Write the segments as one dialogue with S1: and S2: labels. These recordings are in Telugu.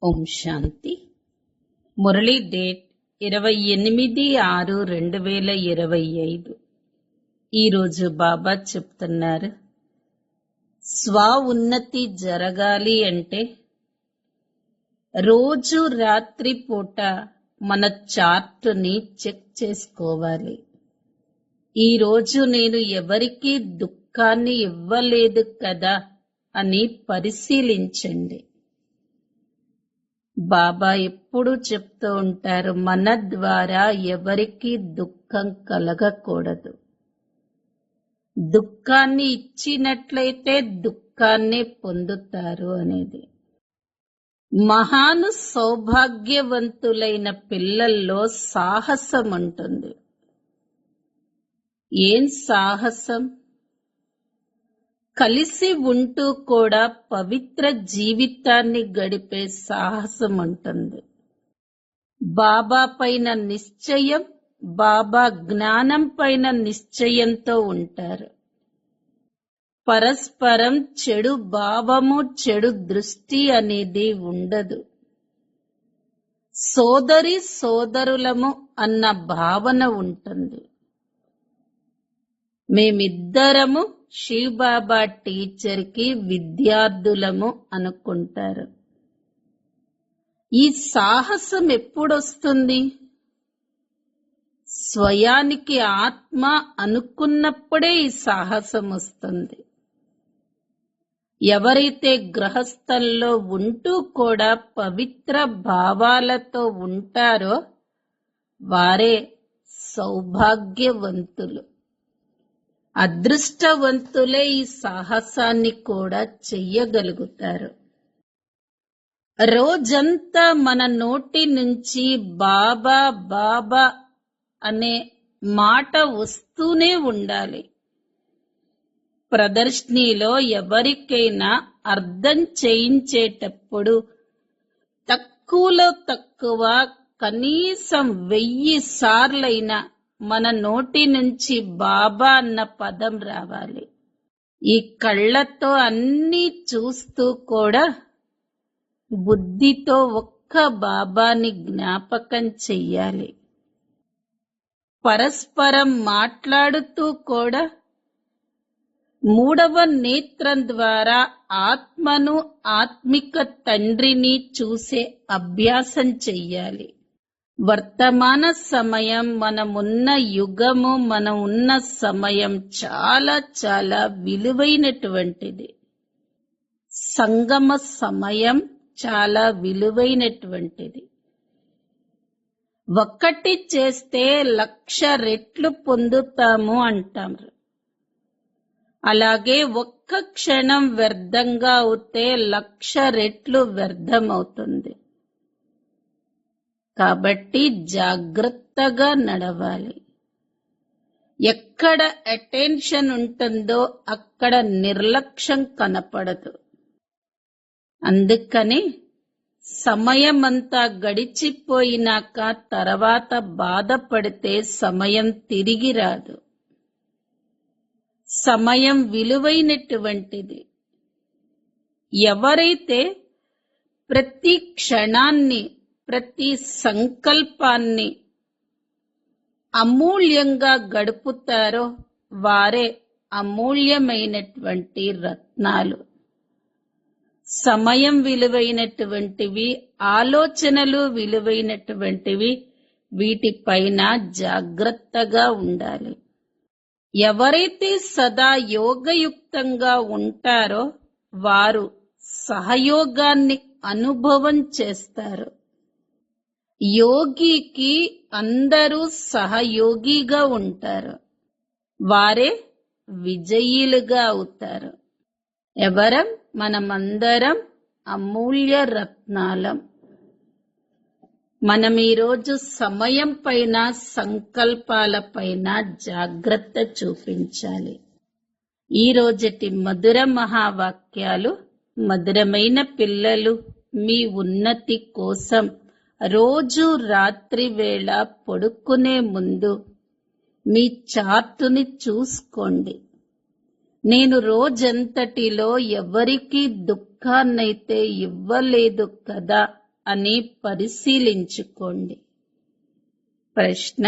S1: ఓం శాంతి. మురళీ డేట్ 28/6/2025. ఈరోజు బాబా చెప్తున్నారు, స్వ ఉన్నతి జరగాలి అంటే రోజు రాత్రి పూట మన చార్టుని చెక్ చేసుకోవాలి. ఈ రోజు నేను ఎవరికీ దుఃఖాన్ని ఇవ్వలేదు కదా అని పరిశీలించండి. బాబా ఎప్పుడూ చెప్తూ ఉంటారు, మన ద్వారా ఎవరికీ దుఃఖం కలగకూడదు. దుఃఖాన్ని ఇచ్చినట్లయితే దుఃఖాన్నే పొందుతారు అనేది. మహాను సౌభాగ్యవంతులైన పిల్లల్లో సాహసం ఉంటుంది. ఏం సాహసం? కలిసి ఉంటూ కూడా పవిత్ర జీవితాన్ని గడిపే సాహసం ఉంటుంది. బాబా పైన నిశ్చయం, బాబా జ్ఞానం పైన నిశ్చయంతో ఉంటారు. పరస్పరం చెడు భావము, చెడు దృష్టి అనేది ఉండదు. సోదరి సోదరులము అన్న భావన ఉంటుంది. మేమిద్దరము శివబాబా టీచర్కి విద్యార్థులము అనుకుంటారు. ఈ సాహసం ఎప్పుడొస్తుంది? స్వయానికి ఆత్మ అనుకున్నప్పుడే ఈ సాహసం వస్తుంది. ఎవరైతే గృహస్థంలో ఉంటూ కూడా పవిత్ర భావాలతో ఉంటారో వారే సౌభాగ్యవంతులు. అదృష్టవంతులే ఈ సాహసాన్ని కూడా చెయ్యగలుగుతారు. రోజంతా మన నోటి నుంచి బాబా బాబా అనే మాట వస్తూనే ఉండాలి. ప్రదర్శనలో ఎవరికైనా అర్థం చేయించేటప్పుడు తక్కువలో తక్కువ కనీసం 1000 సార్లైనా మన నోటి నుంచి బాబా అన్న పదం రావాలి. ఈ కళ్ళతో అన్నీ చూస్తూ కూడా బుద్ధితో ఒక్క బాబాని జ్ఞాపకం చెయ్యాలి. పరస్పరం మాట్లాడుతూ కూడా 3వ నేత్రం ద్వారా ఆత్మను, ఆత్మిక తండ్రిని చూసే అభ్యాసం చెయ్యాలి. వర్తమాన సమయం, మనమున్న యుగము, మనం ఉన్న సమయం చాలా చాలా విలువైనటువంటిది. సంగమ సమయం చాలా విలువైనటువంటిది. ఒక్కటి చేస్తే 1,00,000 రెట్లు పొందుతాము అంటారు. అలాగే ఒక్క క్షణం వ్యర్థంగా అవుతే 1,00,000 రెట్లు వ్యర్థమవుతుంది. కాబట్టి జాగ్రత్తగా నడవాలి. ఎక్కడ అటెన్షన్ ఉంటుందో అక్కడ నిర్లక్ష్యం కనపడదు. అందుకని సమయమంతా గడిచిపోయినాక తర్వాత బాధపడితే సమయం తిరిగి రాదు. సమయం విలువైనటువంటిది. ఎవరైతే ప్రతి క్షణాన్ని, ప్రతి సంకల్పాన్ని అమూల్యంగా గడుపుతారో వారే అమూల్యమైనటువంటి రత్నాలు. సమయం విలువైనటువంటివి, ఆలోచనలు విలువైనటువంటివి. వీటిపైన జాగ్రత్తగా ఉండాలి. ఎవరైతే సదా యోగయుక్తంగా ఉంటారో వారు సహయోగాన్ని అనుభవం చేస్తారు. యోగికి అందరూ సహయోగిగా ఉంటారు. వారే విజయీలుగా అవుతారు. ఎవరం? మనమందరం అమూల్య రత్నాలం. మనం ఈరోజు సమయం పైన, సంకల్పాల పైన జాగ్రత్త చూపించాలి. ఈ రోజటి మధుర మహావాక్యాలు. మధురమైన పిల్లలు, మీ ఉన్నతి కోసం రోజు రాత్రి వేళ పడుకునే ముందు మీ చార్టుని చూసుకోండి. నేను రోజంతటిలో ఎవరికీ దుఃఖాన్నైతే ఇవ్వలేదు కదా అని పరిశీలించుకోండి. ప్రశ్న: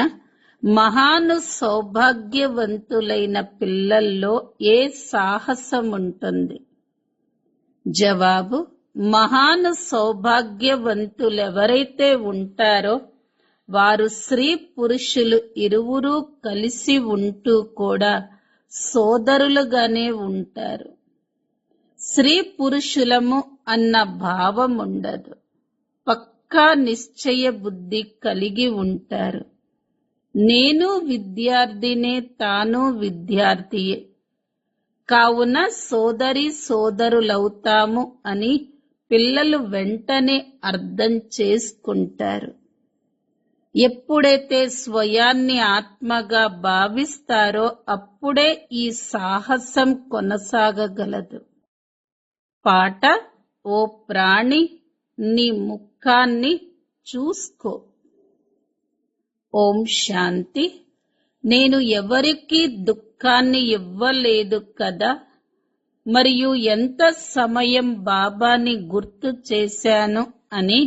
S1: మహాను సౌభాగ్యవంతులైన పిల్లల్లో ఏ సాహసం ఉంటుంది? జవాబు: మహాను సౌభాగ్యవంతులెవరైతే ఉంటారో వారు స్త్రీ పురుషులు ఇరువురూ కలిసి ఉంటూ కూడా సోదరులుగానే ఉంటారు. స్త్రీ పురుషులము అన్న భావం ఉండదు. పక్కా నిశ్చయ బుద్ధి కలిగి ఉంటారు. నేను విద్యార్థినే, తాను విద్యార్థియే, కావున సోదరి సోదరులవుతాము అని పిల్లలు వెంటనే అర్థం చేసుకుంటారు. ఎప్పుడైతే స్వయాన్ని ఆత్మగా భావిస్తారో అప్పుడే ఈ సాహసం కొనసాగగలదు. పాట: ఓ ప్రాణి, నీ ముఖాన్ని చూసుకో. ఓం శాంతి. నేను ఎవరికీ దుఃఖాన్ని ఇవ్వలేదు కదా, మరియు ఎంత సమయం బాబాని గుర్తు చేశాను అని.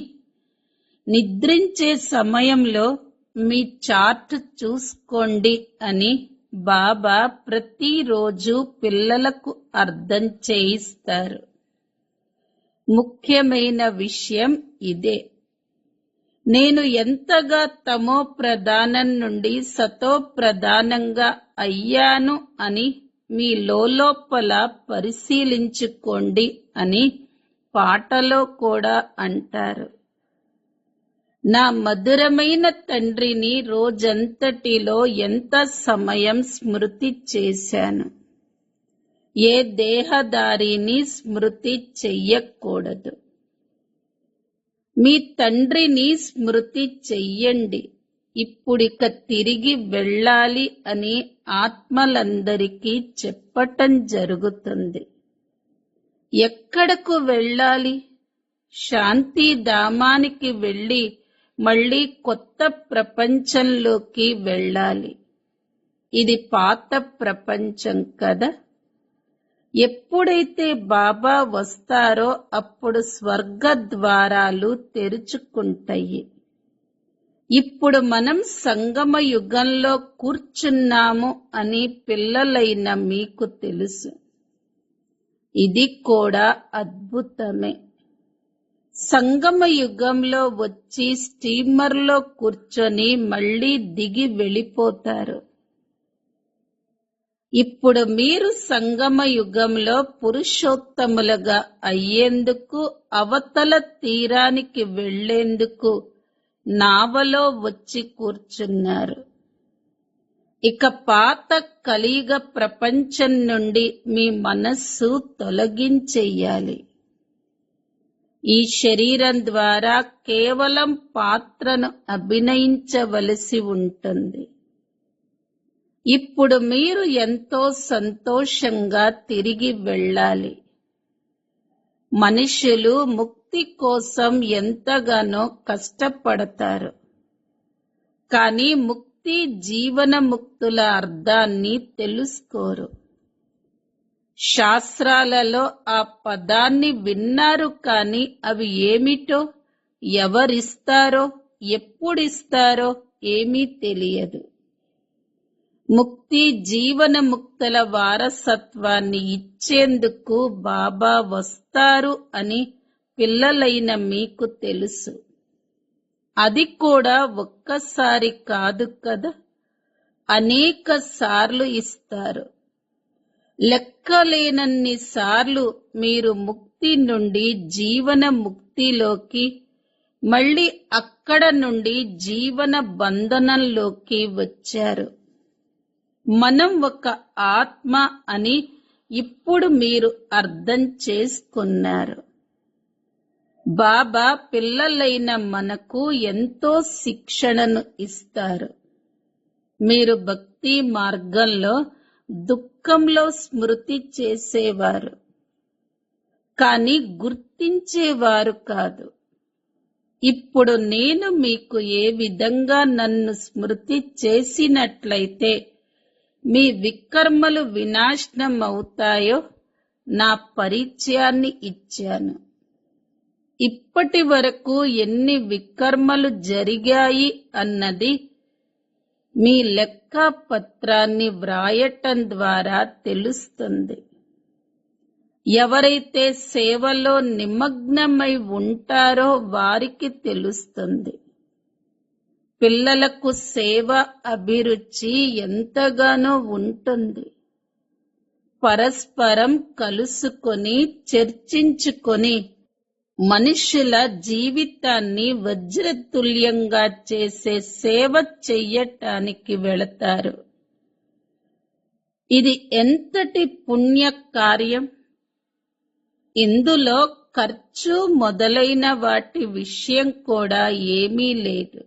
S1: నిద్రించే సమయంలో మీ చార్ట్ చూసుకోండి అని బాబా ప్రతిరోజు పిల్లలకు అర్థం చేయిస్తారు. ముఖ్యమైన విషయం ఇదే. నేను ఎంతగా తమో ప్రధానం నుండి సతో ప్రధానంగా అయ్యాను అని మీ లోపల పరిశీలించుకోండి అని పాటలో కూడా అంటారు. నా మధురమైన తండ్రిని రోజంతటిలో ఎంత సమయం స్మృతి చేశాను. ఏ దేహదారిని స్మృతి చెయ్యకూడదు. మీ తండ్రిని స్మృతి చెయ్యండి. ఇప్పుడిక తిరిగి వెళ్ళాలి అని ఆత్మలందరికీ చెప్పటం జరుగుతుంది. ఎక్కడకు వెళ్ళాలి? శాంతిధామానికి వెళ్ళి మళ్ళీ కొత్త ప్రపంచంలోకి వెళ్ళాలి. ఇది పాత ప్రపంచం కదా. ఎప్పుడైతే బాబా వస్తారో అప్పుడు స్వర్గ ద్వారాలు తెరుచుకుంటాయి. ఇప్పుడు మనం సంగమ యుగంలో కూర్చున్నాము అని పిల్లలైన మీకు తెలుసు. ఇది కూడా అద్భుతమే. సంగమ యుగంలో వచ్చి స్టీమర్లో కూర్చొని మళ్ళీ దిగి వెళ్ళిపోతారు. ఇప్పుడు మీరు సంగమ యుగంలో పురుషోత్తములుగా అయ్యేందుకు, అవతల తీరానికి వెళ్లేందుకు నావలో వచ్చి కూర్చున్నారు. ఇక పాత కలియుగ ప్రపంచం నుండి మీ మనస్సు తొలగించెయ్యాలి. ఈ శరీరం ద్వారా కేవలం పాత్రను అభినయించవలసి ఉంటుంది. ఇప్పుడు మీరు ఎంతో సంతోషంగా తిరిగి వెళ్ళాలి. మనుషులు ముక్తి కోసం ఎంతగానో కష్టపడతారు. కానీ ముక్తి, జీవన ముక్తుల అర్థాన్ని తెలుసుకోరు. శాస్త్రాలలో ఆ పదాన్ని విన్నారు, కానీ అవి ఏమిటో, ఎవరిస్తారో, ఎప్పుడిస్తారో ఏమీ తెలియదు. ముక్తి, జీవన ముక్తుల వారసత్వాన్ని ఇచ్చేందుకు బాబా వస్తారు అని పిల్లలైన మీకు తెలుసు. అది కూడా ఒక్కసారి కాదు కదా, అనేక సార్లు ఇస్తారు. లెక్కలేనన్ని సార్లు మీరు ముక్తి నుండి జీవన ముక్తిలోకి, మళ్ళీ అక్కడ నుండి జీవన బంధనంలోకి వచ్చారు. మనం ఒక ఆత్మ అని ఇప్పుడు మీరు అర్థం చేసుకున్నారు. బాబా పిల్లలైన మనకు ఎంతో శిక్షణను ఇస్తారు. మీరు భక్తి మార్గంలో దుఃఖంలో స్మృతి చేసేవారు, కానీ గుర్తించేవారు కాదు. ఇప్పుడు నేను మీకు ఏ విధంగా నన్ను స్మృతి చేసినట్లయితే మీ వికర్మలు వినాశనం అవుతాయో నా పరిచయాన్ని ఇచ్చాను. ఇప్పటి వరకు ఎన్ని వికర్మలు జరిగాయి అన్నది మీ లెక్కపత్రాన్ని వ్రాయటం ద్వారా తెలుస్తుంది. ఎవరైతే సేవలో నిమగ్నమై ఉంటారో వారికి తెలుస్తుంది. పిల్లలకు సేవ అభిరుచి ఎంతగానో ఉంటుంది. పరస్పరం కలుసుకొని చర్చించుకొని మనుషుల జీవితాన్ని వజ్రతుల్యంగా చేసే సేవ చెయ్యటానికి వెళతారు. ఇది ఎంతటి పుణ్య కార్యం! ఇందులో ఖర్చు మొదలైన వాటి విషయం కూడా ఏమీ లేదు.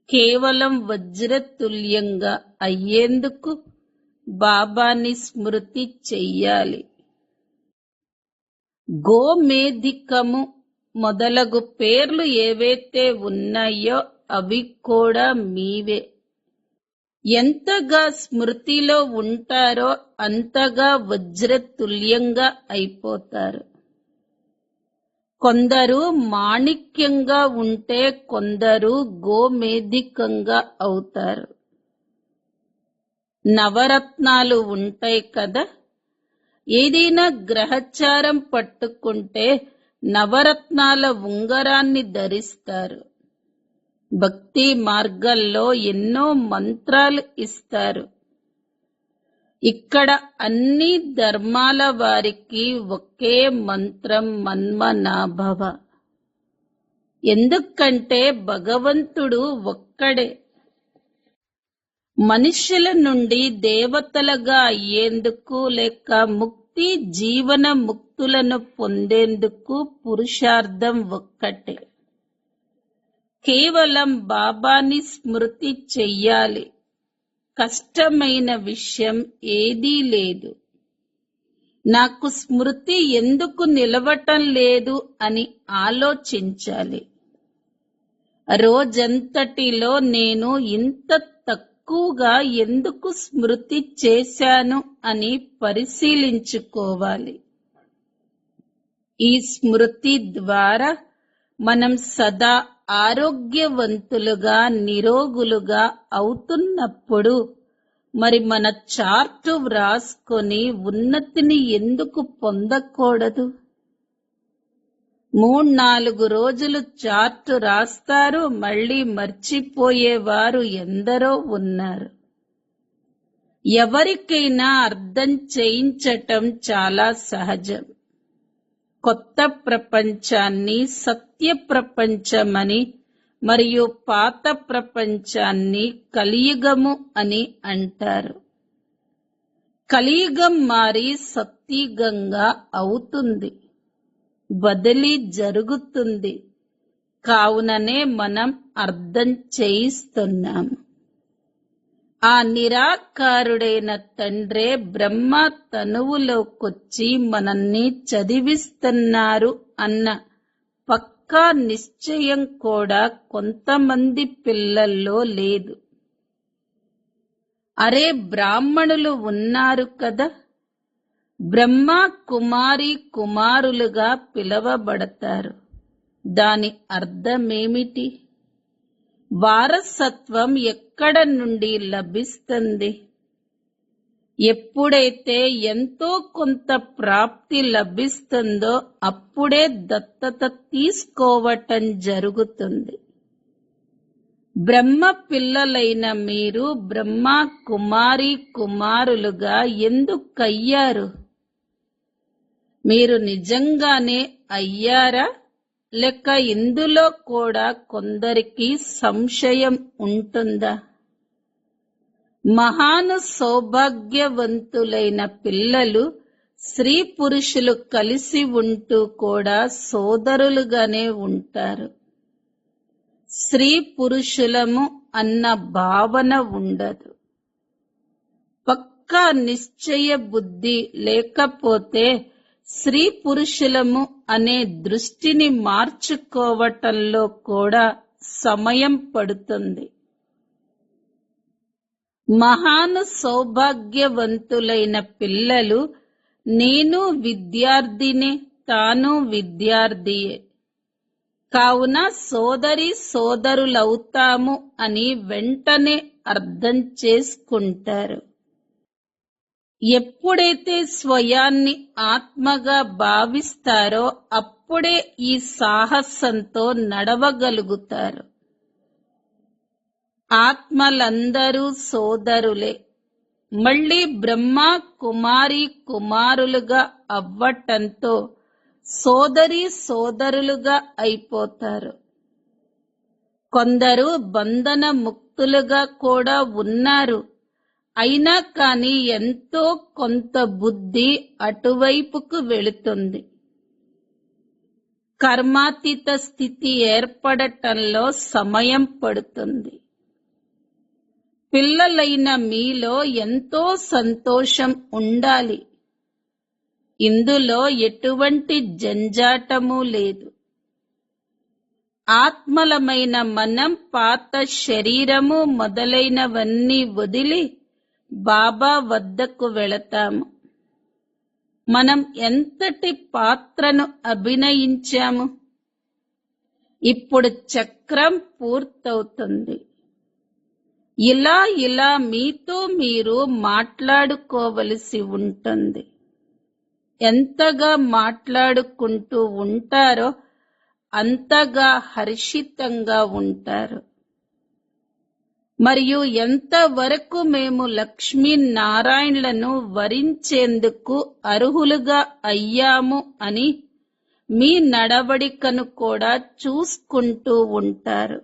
S1: కేవలం వజ్రతుల్యంగా అయ్యేందుకు బాబాని స్మృతి చెయ్యాలి. గోమేధికము మొదలగు పేర్లు ఏవైతే ఉన్నాయో అవి కూడా మీవే. ఎంతగా స్మృతిలో ఉంటారో అంతగా వజ్రతుల్యంగా అయిపోతారు. కొందరు మాణిక్యంగా ఉంటే కొందరు గోమేధికంగా అవుతారు. నవరత్నాలు ఉంటాయి కదా, ఏదైనా గ్రహచారం పట్టుకుంటే నవరత్నాల ఉంగరాన్ని ధరిస్తారు. భక్తి మార్గంలో ఎన్నో మంత్రాలు ఇస్తారు. ఇక్కడ అన్ని ధర్మాల వారికి ఒకే మంత్రం మన్మనాభవ. ఎందుకంటే భగవంతుడు ఒక్కడే. మనుషుల నుండి దేవతలుగా అయ్యేందుకు లేక ముక్తి జీవన ముక్తులను పొందేందుకు పురుషార్థం ఒక్కటే. కేవలం బాబాని స్మృతి చెయ్యాలి. కష్టమైన విషయం ఏదీ లేదు. నాకు స్మృతి ఎందుకు నిలవటం లేదు అని ఆలోచించాలి. రోజంతటిలో నేను ఇంత తక్కువగా ఎందుకు స్మృతి చేశాను అని పరిశీలించుకోవాలి. ఈ స్మృతి ద్వారా మనం సదా ఆరోగ్యవంతులుగా నిరోగులుగా అవుతున్నప్పుడు మరి మన చార్టు వ్రాసుకొని ఉన్నతిని ఎందుకు పొందకూడదు? 3-4 రోజులు చార్టు రాస్తారు, మళ్ళీ మర్చిపోయేవారు ఎందరో ఉన్నారు. ఎవరికైనా అర్థం చేయించటం చాలా సహజం. కొత్త ప్రపంచాన్ని సత్య ప్రపంచమని మరియు పాత ప్రపంచాన్ని కలియుగము అని అంటారు. కలియుగం మారి సత్యుగంగా అవుతుంది. బదిలీ జరుగుతుంది. కావుననే మనం అర్థం చేయిస్తున్నాము. ఆ నిరాకారుడైన తండ్రే బ్రహ్మ తనువులోకొచ్చి మనల్ని చదివిస్తున్నారు అన్న పక్కా నిశ్చయం కూడా కొంతమంది పిల్లల్లో లేదు. అరే బ్రాహ్మణులు ఉన్నారు కదా, బ్రహ్మ కుమారి కుమారులుగా పిలవబడతారు. దాని అర్థమేమిటి? వారసత్వం ఎక్కడ నుండి లభిస్తుంది? ఎప్పుడైతే ఎంతో కొంత ప్రాప్తి లభిస్తుందో అప్పుడే దత్తత తీసుకోవటం జరుగుతుంది. బ్రహ్మ పిల్లలైన మీరు బ్రహ్మ కుమారి కుమారులుగా ఎందుకయ్యారు? మీరు నిజంగానే అయ్యారా? లేక ఇందులో కూడా కొందరికి సంశయం ఉంటుందా? మహాను సౌభాగ్యవంతులైన పిల్లలు స్త్రీ పురుషులు కలిసి ఉంటూ కూడా సోదరులుగానే ఉంటారు. స్త్రీ పురుషులము అన్న భావన ఉండదు. పక్కా నిశ్చయ బుద్ధి లేకపోతే స్త్రీ పురుషులము అనే దృష్టిని మార్చుకోవటంలో కూడా సమయం పడుతుంది. మహాను సౌభాగ్యవంతులైన పిల్లలు నేను విద్యార్థినే తాను విద్యార్థియే. కావున సోదరి సోదరులవుతాము అని వెంటనే అర్థం చేసుకుంటారు. ఎప్పుడైతే స్వయాన్ని ఆత్మగా భావిస్తారో అప్పుడే ఈ సాహసంతో నడవగలుగుతారు. ఆత్మలందరూ సోదరులే. మళ్ళీ బ్రహ్మ కుమారి కుమారులుగా అవ్వటంతో సోదరి సోదరులుగా అయిపోతారు. కొందరు బంధన ముక్తులుగా కూడా ఉన్నారు. అయినా కానీ ఎంతో కొంత బుద్ధి అటువైపుకు వెళుతుంది. కర్మాతీత స్థితి ఏర్పడటంలో సమయం పడుతుంది. పిల్లలైన మీలో ఎంతో సంతోషం ఉండాలి. ఇందులో ఎటువంటి జంజాటము లేదు. ఆత్మలమైన మనం పాత శరీరము మొదలైనవన్నీ వదిలి బాబా వద్దకు వెళతాము. మనం ఎంతటి పాత్రను అభినయించాము. ఇప్పుడు చక్రం పూర్తవుతుంది. ఇలా మీతో మీరు మాట్లాడుకోవలసి ఉంటుంది. ఎంతగా మాట్లాడుకుంటూ ఉంటారో అంతగా హర్షితంగా ఉంటారు. మరియు ఎంతవరకు మేము లక్ష్మీనారాయణలను వరించేందుకు అర్హులుగా అయ్యాము అని మీ నడవడికను కూడా చూసుకుంటూ ఉంటారు.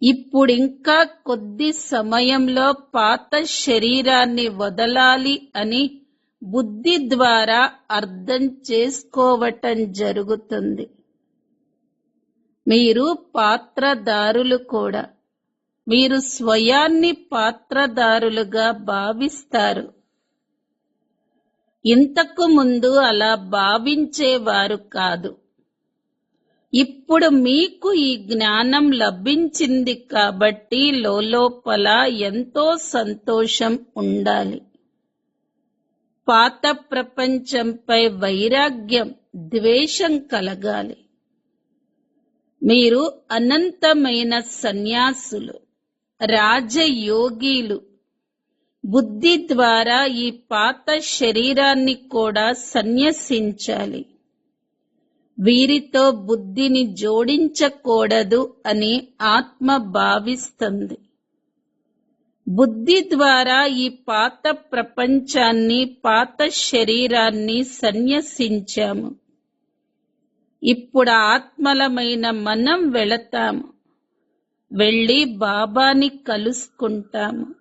S1: ఇప్పుడింకా కొద్ది సమయంలో పాత శరీరాన్ని వదలాలి అని బుద్ధి ద్వారా అర్థం చేసుకోవటం జరుగుతుంది. మీరు పాత్రదారులు కూడా. మీరు స్వయాన్ని పాత్రదారులుగా భావిస్తారు. ఇంతకు ముందు అలా భావించేవారు కాదు. ఇప్పుడు మీకు ఈ జ్ఞానం లభించింది కాబట్టి లోపల ఎంతో సంతోషం ఉండాలి. పాత ప్రపంచంపై వైరాగ్యం, ద్వేషం కలగాలి. మీరు అనంతమైన సన్యాసులు, రాజయోగీలు. బుద్ధి ద్వారా ఈ పాత శరీరాన్ని కూడా సన్యసించాలి. వీరితో బుద్ధిని జోడించకూడదు అని ఆత్మ భావిస్తుంది. బుద్ధి ద్వారా ఈ పాత ప్రపంచాన్ని, పాత శరీరాన్ని సన్యసించాము. ఇప్పుడు ఆత్మలమైన మనం వెళతాము. వెళ్ళి బాబాని కలుసుకుంటాము.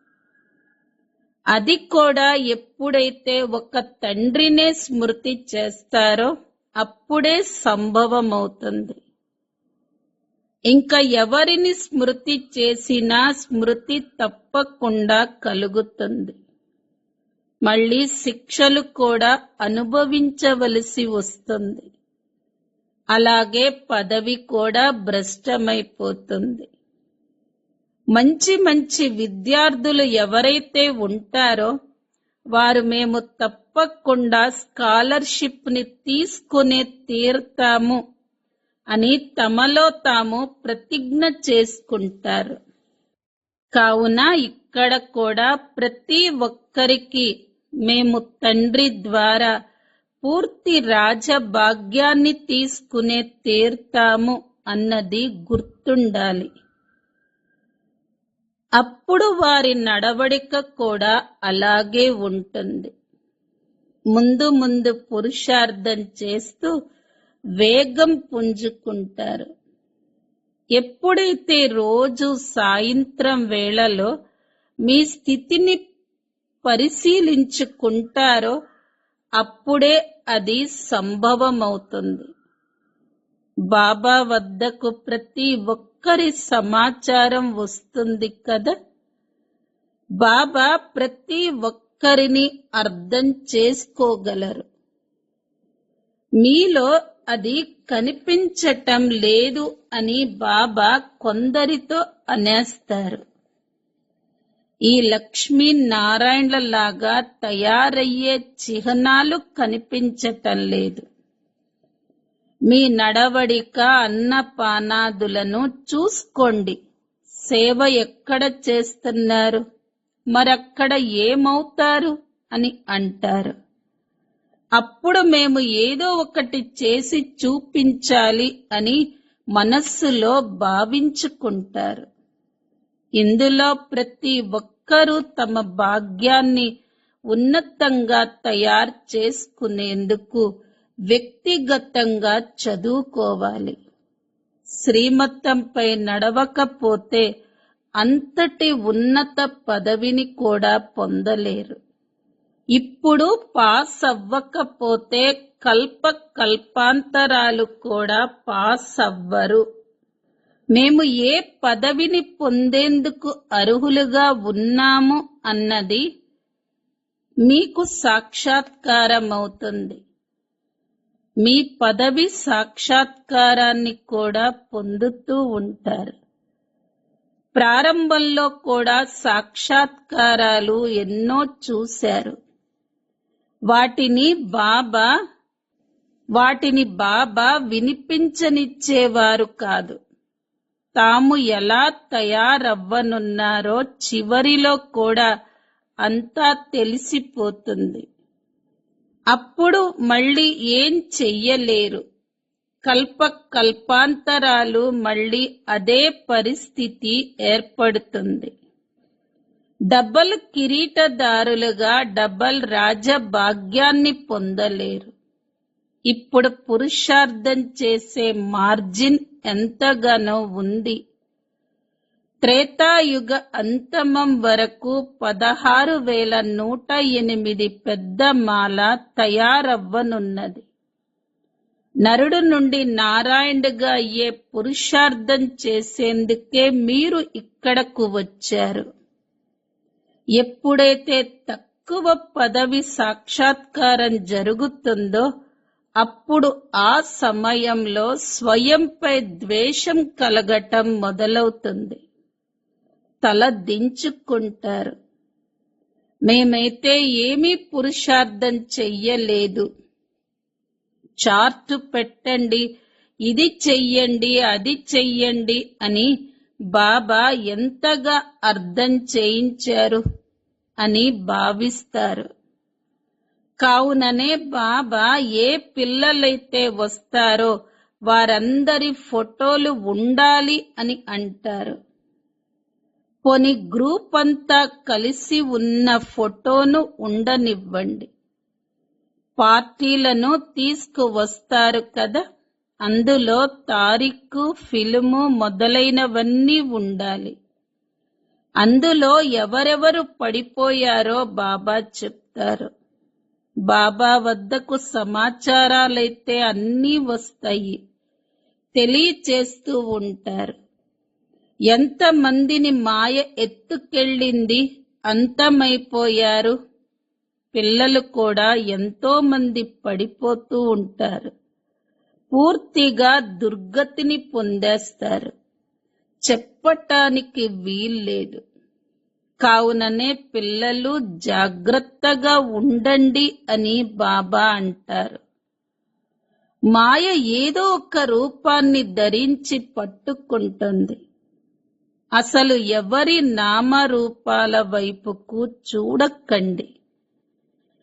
S1: అది కూడా ఎప్పుడైతే ఒక తండ్రినే స్మృతి చేస్తారో అప్పుడే సంభవమవుతుంది. ఇంకా ఎవరిని స్మృతి చేసినా స్మృతి తప్పకుండా కలుగుతుంది. మళ్ళీ శిక్షలు కూడా అనుభవించవలసి వస్తుంది. అలాగే పదవి కూడా భ్రష్టమైపోతుంది. మంచి మంచి విద్యార్థులు ఎవరైతే ఉంటారో వారు మేము తప్పకుండా స్కాలర్షిప్ ని తీసుకునే తీరుతాము అని తమలో తాము ప్రతిజ్ఞ చేసుకుంటారు. కావున ఇక్కడ కూడా ప్రతి ఒక్కరికి మేము తండ్రి ద్వారా పూర్తి రాజభాగ్యాన్ని తీసుకునే తీరుతాము అన్నది గుర్తుండాలి. అప్పుడు వారి నడవడిక కూడా అలాగే ఉంటుంది. ముందు ముందు పురుషార్థం చేస్తూ వేగం పుంజుకుంటారు. ఎప్పుడైతే రోజు సాయంత్రం వేళలో మీ స్థితిని పరిశీలించుకుంటారో అప్పుడే అది సంభవమవుతుంది. బాబా వద్దకు ప్రతి ఒక్కరి సమాచారం వస్తుంది కదా. బాబా ప్రతి ఒక్కరిని అర్థం చేసుకోగలరు. మీలో అది కనిపించటం లేదు అని బాబా కొందరితో అనేస్తారు. ఈ లక్ష్మీనారాయణలాగా తయారయ్యే చిహ్నాలు కనిపించటం లేదు. మీ నడవడిక అన్నపానాదులను చూసుకోండి. సేవ ఎక్కడ చేస్తున్నారు, మరక్కడ ఏమవుతారు అని అంటారు. అప్పుడు మేము ఏదో ఒకటి చేసి చూపించాలి అని మనస్సులో భావించుకుంటారు. ఇందులో ప్రతి ఒక్కరూ తమ భాగ్యాన్ని ఉన్నతంగా తయారు చేసుకునేందుకు వ్యక్తిగతంగా చదువుకోవాలి. శ్రీమతంపై నడవకపోతే అంతటి ఉన్నత పదవిని కూడా పొందలేరు. ఇప్పుడు పాస్ అవ్వకపోతే కల్పాంతరాలు కూడా పాస్ అవ్వరు. మేము ఏ పదవిని పొందేందుకు అర్హులుగా ఉన్నాము అన్నది మీకు సాక్షాత్కారమవుతుంది. మీ పదవి సాక్షాత్కారాన్ని కూడా పొందుతూ ఉంటారు. ప్రారంభంలో కూడా సాక్షాత్కారాలు ఎన్నో చూశారు. వాటిని బాబా వినిపించనిచ్చేవారు కాదు. తాము ఎలా తయారవ్వనున్నారో చివరిలో కూడా అంతా తెలిసిపోతుంది. అప్పుడు మళ్ళీ ఏం చెయ్యలేరు. కల్పాంతరాలు మళ్ళీ అదే పరిస్థితి ఏర్పడుతుంది. డబల్ కిరీటదారులుగా డబల్ రాజభాగ్యాన్ని పొందలేరు. ఇప్పుడు పురుషార్థం చేసే మార్జిన్ ఎంతగానో ఉంది. త్రేతాయుగ అంతమం వరకు 16,108 పెద్ద మాల తయారవ్వనున్నది. నరుడు నుండి నారాయణుడిగా అయ్యే పురుషార్థం చేసేందుకే మీరు ఇక్కడకు వచ్చారు. ఎప్పుడైతే తక్కువ పదవి సాక్షాత్కారం జరుగుతుందో అప్పుడు ఆ సమయంలో స్వయంపై ద్వేషం కలగటం మొదలవుతుంది. తల దించుకుంటారు. మేమైతే ఏమీ పురుషార్థం చెయ్యలేదు. చార్టు పెట్టండి, ఇది చెయ్యండి, అది చెయ్యండి అని బాబా ఎంతగా అర్థం చేయించారు అని భావిస్తారు. కావుననే బాబా ఏ పిల్లలైతే వస్తారో వారందరి ఫోటోలు ఉండాలి అని అంటారు. పోని గ్రూప్ అంతా కలిసి ఉన్న ఫోటోను ఉండనివ్వండి. పార్టీలను తీసుకువస్తారు కదా, అందులో తారీఖు, ఫిల్ము మొదలైనవన్నీ ఉండాలి. అందులో ఎవరెవరు పడిపోయారో బాబా చెప్తారు. బాబా వద్దకు సమాచారాలైతే అన్నీ వస్తాయి, తెలియచేస్తూ ఉంటారు. ఎంతమందిని మాయ ఎత్తుకెళ్ళింది, అంతమైపోయారు. పిల్లలు కూడా ఎంతో మంది పడిపోతూ ఉంటారు. పూర్తిగా దుర్గతిని పొందేస్తారు. చెప్పటానికి వీల్లేదు. కావుననే పిల్లలు జాగ్రత్తగా ఉండండి అని బాబా అంటారు. మాయ ఏదో ఒక రూపాన్ని ధరించి పట్టుకుంటుంది. అసలు ఎవరి నామరూపాల వైపుకు చూడకండి.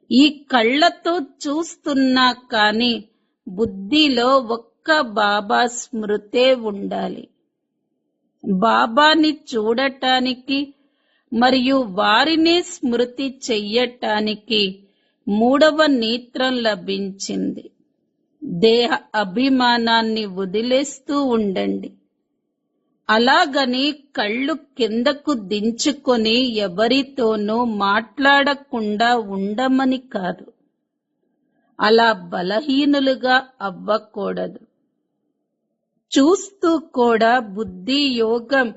S1: ఈ కళ్ళతో చూస్తున్నా కాని బుద్ధిలో ఒక్క బాబా స్మృతే ఉండాలి. బాబాని చూడటానికి మరియు వారిని స్మృతి చెయ్యటానికి మూడవ నేత్రం లభించింది. దేహ అభిమానాన్ని వదిలేస్తూ ఉండండి. అలాగని కళ్ళు కిందకు దించుకొని ఎవరితోనూ మాట్లాడకుండా ఉండమని కాదు. అలా బలహీనులుగా అవ్వకూడదు. చూస్తూ కూడా బుద్ధి యోగం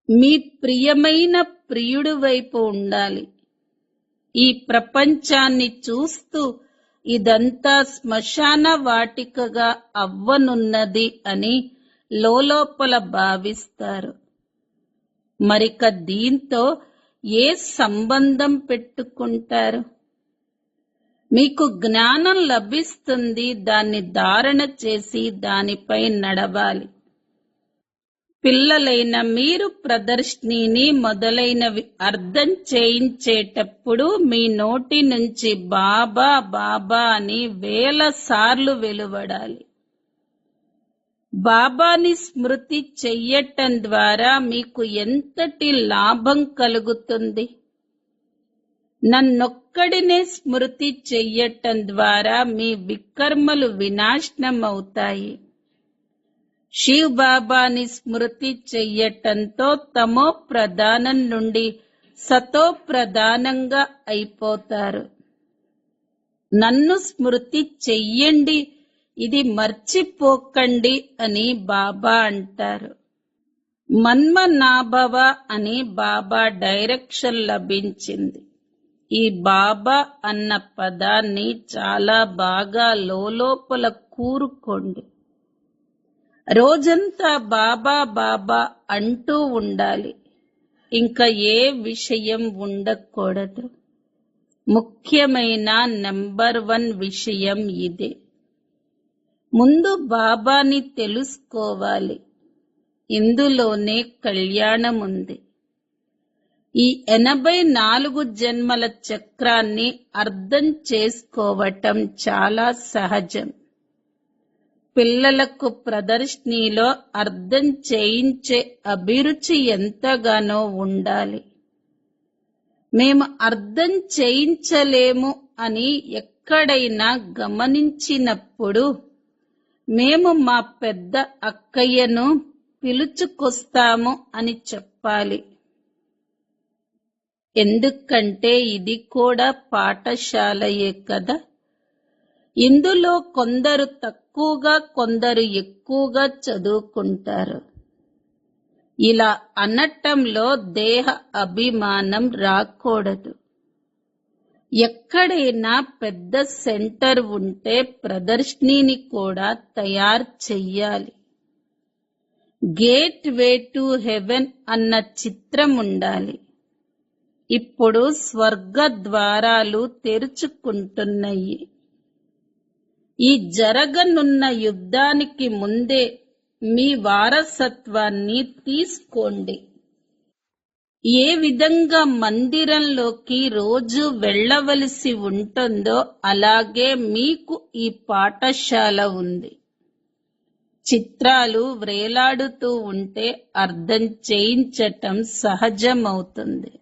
S1: మీ ప్రియమైన ప్రియుడి వైపు ఉండాలి. ఈ ప్రపంచాన్ని చూస్తూ ఇదంతా శ్మశాన వాటికగా అవ్వనున్నది అని లోలోపల భావిస్తారు. మరిక దీంతో ఏ సంబంధం పెట్టుకుంటారు? మీకు జ్ఞానం లభిస్తుంది. దాన్ని ధారణ చేసి దానిపై నడవాలి. పిల్లలైన మీరు ప్రదర్శిని మొదలైనవి అర్థం చేయించేటప్పుడు మీ నోటి నుంచి బాబా బాబా అని వేల సార్లు వెలువడాలి. బాబాని స్మృతి చెయ్యటం ద్వారా మీకు ఎంతటి లాభం కలుగుతుంది? నన్నొక్కడినే స్మృతి చెయ్యటం ద్వారా మీ వికర్మలు వినాశనమవుతాయి. శివ్ బాబాని స్మృతి చెయ్యటంతో తమో ప్రధానం నుండి సతో ప్రధానంగా అయిపోతారు. నన్ను స్మృతి చెయ్యండి, ఇది మర్చిపోకండి అని బాబా అంటారు. మన్మనాభవ అని బాబా డైరెక్షన్ లభించింది. ఈ బాబా అన్న పదాన్ని చాలా బాగా లోపల కూరుకోండి. రోజంతా బాబా బాబా అంటూ ఉండాలి. ఇంకా ఏ విషయం ఉండకూడదు. ముఖ్యమైన నంబర్ 1 విషయం ఇదే. ముందు బాబాని తెలుసుకోవాలి. ఇందులోనే కళ్యాణం ఉంది. ఈ 84 జన్మల చక్రాన్ని అర్థం చేసుకోవటం చాలా సహజం. పిల్లలకు ప్రదర్శనలో అర్థం చేయించే అభిరుచి ఎంతగానో ఉండాలి. మేము అర్థం చేయించలేము అని ఎక్కడైనా గమనించినప్పుడు మేము మా పెద్ద అక్కయ్యను పిలుచుకొస్తాము అని చెప్పాలి. ఎందుకంటే ఇది కూడా పాఠశాలయే కదా. ఇందులో కొందరు తక్కువగా, కొందరు ఎక్కువగా చదువుకుంటారు. ఇలా అనటంలో దేహ అభిమానం రాకూడదు. ఎక్కడైనా పెద్ద సెంటర్ ఉంటే ప్రదర్శనని కూడా తయారు చెయ్యాలి. గేట్ వే టు హెవెన్ అన్న చిత్రం ఉండాలి. ఇప్పుడు స్వర్గ ద్వారాలు తెరుచుకుంటున్నాయి. ఈ జరగనున్న యుద్ధానికి ముందే మీ వారసత్వాన్ని తీసుకోండి. ఏ విధంగా మందిరంలోకి రోజు వెళ్ళవలసి ఉంటుందో అలాగే మీకు ఈ పాఠశాల ఉంది. చిత్రాలు వ్రేలాడుతూ ఉంటే అర్థం చేయించటం సహజమవుతుంది.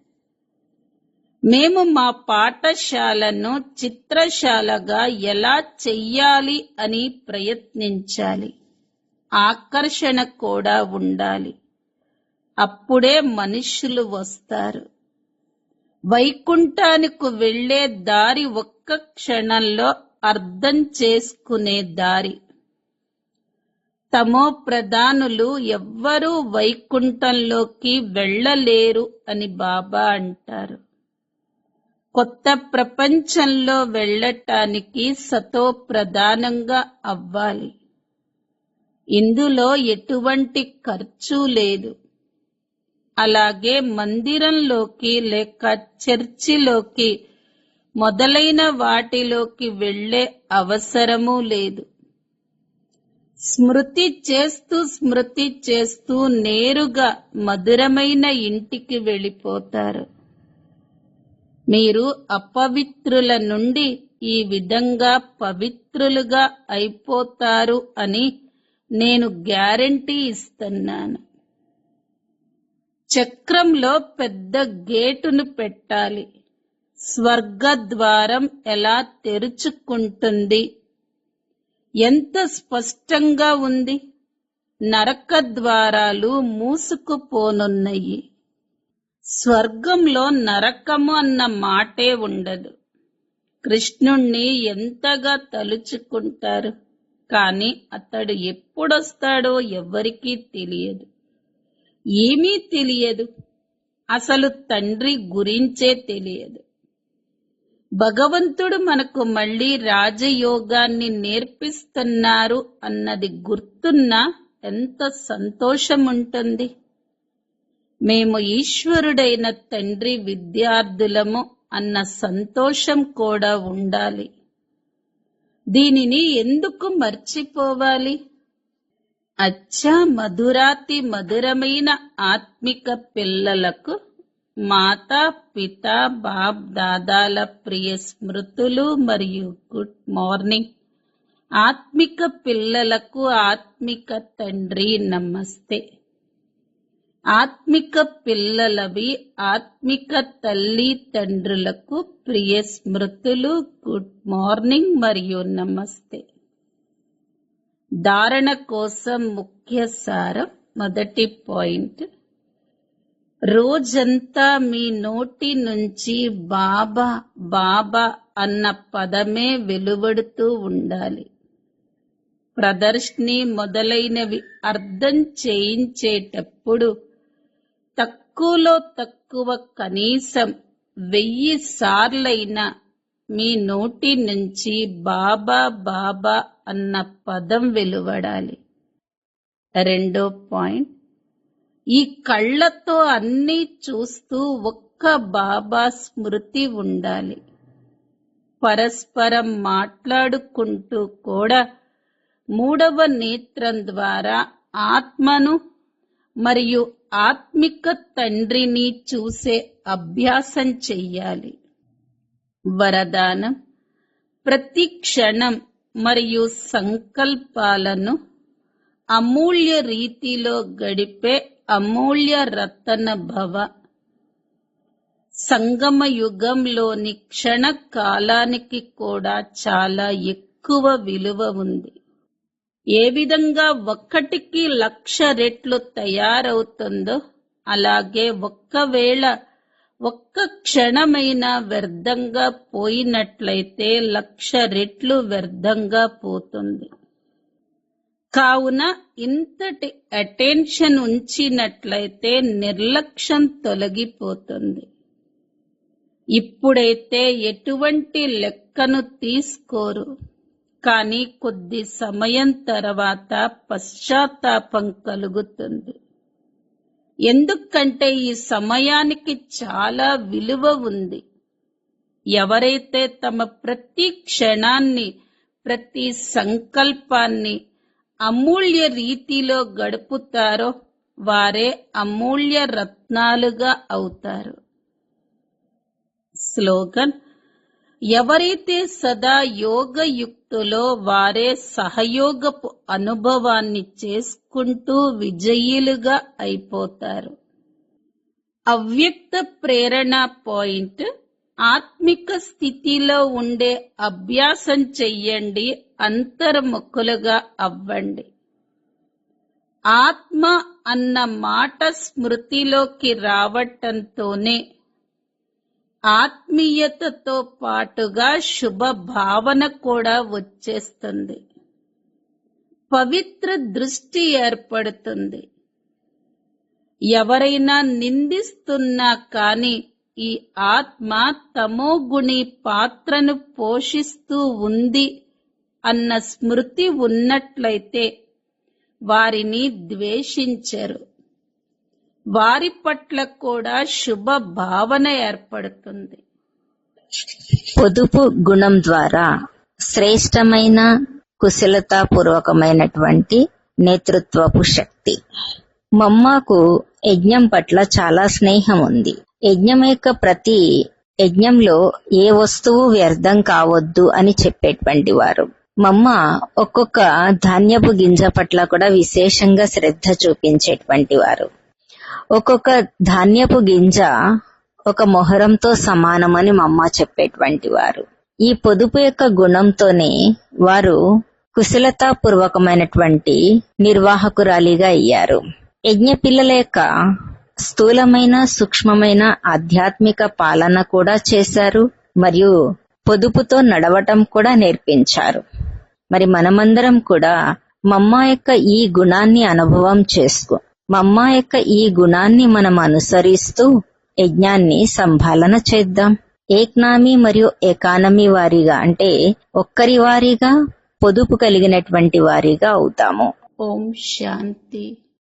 S1: మేము మా పాఠశాలను చిత్రశాలగా ఎలా చెయ్యాలి అని ప్రయత్నించాలి. ఆకర్షణ కూడా ఉండాలి. అప్పుడే మనుషులు వస్తారు. వైకుంఠానికి వెళ్ళే దారి ఒక్క క్షణంలో అర్థం చేసుకునే దారి. తమో ప్రధానులు ఎవ్వరూ వైకుంఠంలోకి వెళ్ళలేరు అని బాబా అంటారు. కొత్త ప్రపంచంలో వెళ్ళటానికి సతో ప్రధానంగా అవ్వాలి. ఇందులో ఎటువంటి ఖర్చు లేదు. అలాగే మందిరంలోకి లేక చర్చిలోకి మొదలైన వాటిలోకి వెళ్ళే అవసరమూ లేదు. స్మృతి చేస్తూ నేరుగా మధురమైన ఇంటికి వెళ్ళిపోతారు. మీరు అపవిత్రుల నుండి ఈ విధంగా పవిత్రులుగా అయిపోతారు అని నేను గ్యారెంటీ ఇస్తున్నాను. చక్రంలో పెద్ద గేటును పెట్టాలి. స్వర్గద్వారం ఎలా తెరుచుకుంటుంది? ఎంత స్పష్టంగా ఉంది. నరక ద్వారాలు మూసుకుపోనున్నాయి. స్వర్గంలో నరకము అన్న మాటే ఉండదు. కృష్ణుణ్ణి ఎంతగా తలుచుకుంటారు, కానీ అతడు ఎప్పుడొస్తాడో ఎవ్వరికీ తెలియదు. ఏమీ తెలియదు. అసలు తండ్రి గురించే తెలియదు. భగవంతుడు మనకు మళ్ళీ రాజయోగాన్ని నేర్పిస్తున్నారు అన్నది గుర్తున్నా ఎంత సంతోషం ఉంటుంది. మేము ఈశ్వరుడైన తండ్రి విద్యార్థులము అన్న సంతోషం కూడా ఉండాలి. దీనిని ఎందుకు మర్చిపోవాలి? అచ్చా, మధురాతి మధురమైన ఆత్మిక పిల్లలకు మాతా పిత బాప్ దాదాల ప్రియ స్మృతులు మరియు గుడ్ మార్నింగ్. ఆత్మిక పిల్లలకు ఆత్మిక తండ్రి నమస్తే. ఆత్మిక పిల్లలవి ఆత్మిక తల్లి తండ్రులకు ప్రియ స్మృతులు, గుడ్ మార్నింగ్ మరియు నమస్తే. ధారణ కోసం ముఖ్య సారం. మొదటి పాయింట్, రోజంతా మీ నోటి నుంచి బాబా బాబా అన్న పదమే వెలువడుతూ ఉండాలి. ప్రదర్శిని మొదలైనవి అర్థం చేయించేటప్పుడు తక్కువలో తక్కువ కనీసం 1000 సార్లైనా మీ నోటి నుంచి బాబా బాబా అన్న పదం వెలువడాలి. రెండో పాయింట్, ఈ కళ్ళతో అన్నీ చూస్తూ ఒక్క బాబా స్మృతి ఉండాలి. పరస్పరం మాట్లాడుకుంటూ కూడా మూడవ నేత్రం ద్వారా ఆత్మను మరియు ఆత్మిక తండ్రిని చూసే అభ్యాసం చెయ్యాలి. వరదానం, ప్రతి క్షణం మరియు సంకల్పాలను అమూల్య రీతిలో గడిపే అమూల్య రతన భవ. సంగమ యుగంలోని క్షణ కాలానికి కూడా చాలా ఎక్కువ విలువ ఉంది. ఏ విధంగా 1కి 1,00,000 రెట్లు తయారవుతుందో అలాగే ఒక్కవేళ ఒక్క క్షణమైనా వ్యర్థంగా పోయినట్లయితే 1,00,000 రెట్లు వ్యర్థంగా పోతుంది. కావున ఇంతటి అటెన్షన్ ఉంచినట్లయితే నిర్లక్ష్యం తొలగిపోతుంది. ఇప్పుడైతే ఎటువంటి లెక్కను తీసుకోరు, కానీ కొద్ది సమయం తర్వాత పశ్చాత్తాపం కలుగుతుంది. ఎందుకంటే ఈ సమయానికి చాలా విలువ ఉంది. ఎవరైతే తమ ప్రతి క్షణాన్ని, ప్రతి సంకల్పాన్ని అమూల్య రీతిలో గడుపుతారో వారే అమూల్య రత్నాలుగా అవుతారు. స్లోగన్, ఎవరైతే సదా యోగయుక్తులో వారే సహయోగపు అనుభవాన్ని చేసుకుంటూ విజయులుగా అయిపోతారు. అవ్యక్త ప్రేరణ పాయింట్, ఆత్మిక స్థితిలో ఉండే అభ్యాసం చెయ్యండి, అంతర్ముఖులుగా అవ్వండి. ఆత్మ అన్న మాట స్మృతిలోకి రావటంతోనే ఆత్మీయతతో పాటుగా శుభ భావన కూడా వచ్చేస్తుంది. పవిత్ర దృష్టి ఏర్పడుతుంది. ఎవరైనా నిందిస్తున్నా కాని ఈ ఆత్మ తమోగుణి పాత్రను పోషిస్తూ ఉంది అన్న స్మృతి ఉన్నట్లయితే వారిని ద్వేషించరు. వారి పట్ల కూడా శుభ భావన ఏర్పడుతుంది.
S2: పొదుపు గుణం ద్వారా శ్రేష్టమైన కుశలతాపూర్వకమైనటువంటి నేతృత్వపు శక్తి. మమ్మాకు యజ్ఞం పట్ల చాలా స్నేహం ఉంది. యజ్ఞం యొక్క ప్రతి యజ్ఞంలో ఏ వస్తువు వ్యర్థం కావద్దు అని చెప్పేటువంటి వారు. మమ్మ ఒక్కొక్క ధాన్యపు గింజ పట్ల కూడా విశేషంగా శ్రద్ధ చూపించేటువంటి వారు. ఒక్కొక్క ధాన్యపు గింజ ఒక మొహరంతో సమానమని మమ్మ చెప్పేటువంటి వారు. ఈ పొదుపు యొక్క గుణంతోనే వారు కుశలతాపూర్వకమైనటువంటి నిర్వాహకురాలిగా అయ్యారు. యజ్ఞ పిల్లల యొక్క స్థూలమైన సూక్ష్మమైన ఆధ్యాత్మిక పాలన కూడా చేశారు మరియు పొదుపుతో నడవటం కూడా నేర్పించారు. మరి మనమందరం కూడా మమ్మ యొక్క ఈ గుణాన్ని అనుభవం చేసుకో, మమ్మ యొక్క ఈ గుణాన్ని మనం అనుసరిస్తూ యజ్ఞాన్ని సంభాలన చేద్దాం. ఏక్నామీ మరియు ఎకానమీ వారిగా అంటే ఒక్కరి వారిగా పొదుపు కలిగినటువంటి వారిగా అవుతాము.
S1: ఓం శాంతి.